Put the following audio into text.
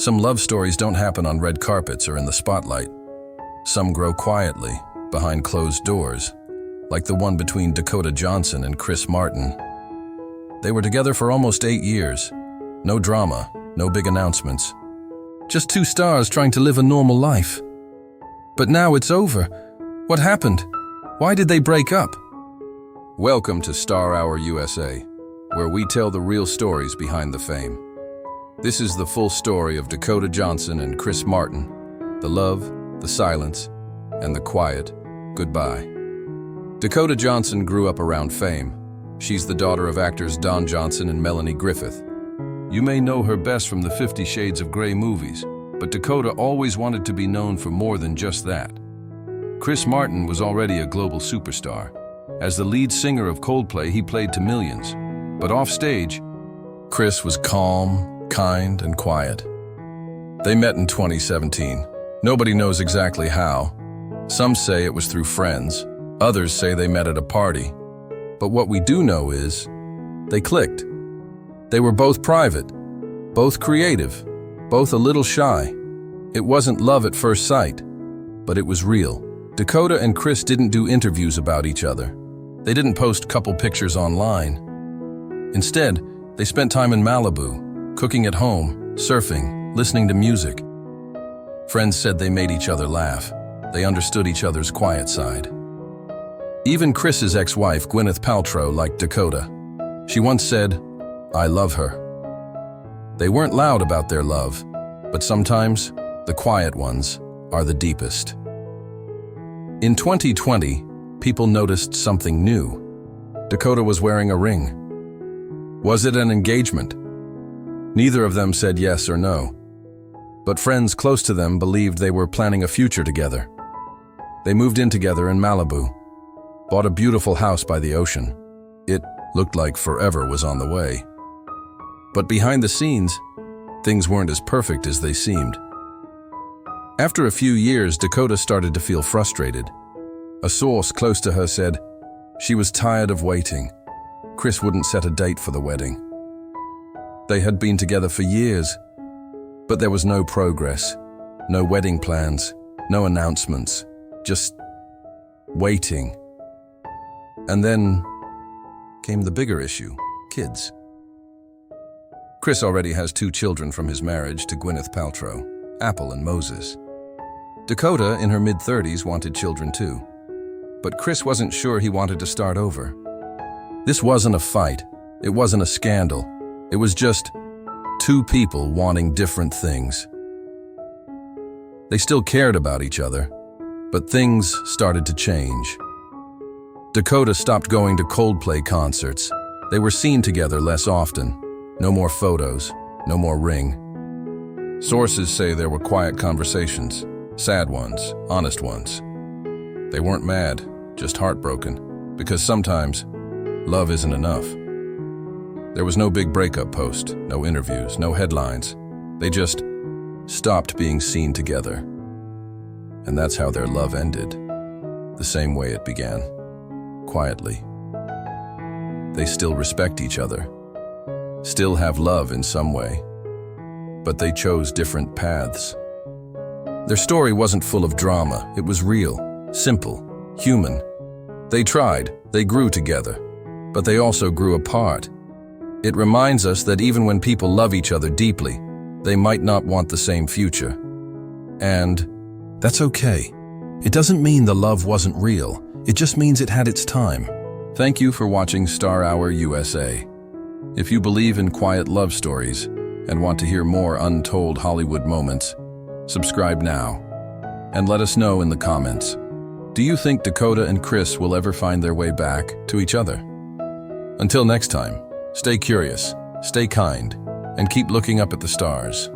Some love stories don't happen on red carpets or in the spotlight. Some grow quietly, behind closed doors, like the one between Dakota Johnson and Chris Martin. They were together for almost 8 years. No drama, no big announcements. Just two stars trying to live a normal life. But now it's over. What happened? Why did they break up? Welcome to Star Hour USA, where we tell the real stories behind the fame. This is the full story of Dakota Johnson and Chris Martin, the love, the silence, and the quiet goodbye. Dakota Johnson grew up around fame. She's the daughter of actors Don Johnson and Melanie Griffith. You may know her best from the 50 Shades of Grey movies, but Dakota always wanted to be known for more than just that. Chris Martin was already a global superstar. As the lead singer of Coldplay, he played to millions. But offstage, Chris was calm, kind, and quiet. They met in 2017. Nobody knows exactly how. Some say it was through friends. Others say they met at a party. But what we do know is, they clicked. They were both private, both creative, both a little shy. It wasn't love at first sight, but it was real. Dakota and Chris didn't do interviews about each other. They didn't post couple pictures online. Instead, they spent time in Malibu, cooking at home, surfing, listening to music. Friends said they made each other laugh. They understood each other's quiet side. Even Chris's ex-wife, Gwyneth Paltrow, liked Dakota. She once said, "I love her." They weren't loud about their love, but sometimes the quiet ones are the deepest. In 2020, people noticed something new. Dakota was wearing a ring. Was it an engagement? Neither of them said yes or no, but friends close to them believed they were planning a future together. They moved in together in Malibu, bought a beautiful house by the ocean. It looked like forever was on the way. But behind the scenes, things weren't as perfect as they seemed. After a few years, Dakota started to feel frustrated. A source close to her said she was tired of waiting. Chris wouldn't set a date for the wedding. They had been together for years, but there was no progress, no wedding plans, no announcements, just waiting. And then came the bigger issue, kids. Chris already has 2 children from his marriage to Gwyneth Paltrow, Apple and Moses. Dakota, in her mid-30s, wanted children too. But Chris wasn't sure he wanted to start over. This wasn't a fight. It wasn't a scandal. It was just 2 people wanting different things. They still cared about each other, but things started to change. Dakota stopped going to Coldplay concerts. They were seen together less often. No more photos, no more ring. Sources say there were quiet conversations, sad ones, honest ones. They weren't mad, just heartbroken, because sometimes love isn't enough. There was no big breakup post, no interviews, no headlines. They just stopped being seen together. And that's how their love ended, the same way it began, quietly. They still respect each other, still have love in some way, but they chose different paths. Their story wasn't full of drama. It was real, simple, human. They tried, they grew together, but they also grew apart. It reminds us that even when people love each other deeply, they might not want the same future. And that's okay. It doesn't mean the love wasn't real. It just means it had its time. Thank you for watching Star Hour USA. If you believe in quiet love stories and want to hear more untold Hollywood moments, subscribe now and let us know in the comments. Do you think Dakota and Chris will ever find their way back to each other? Until next time, stay curious, stay kind, and keep looking up at the stars.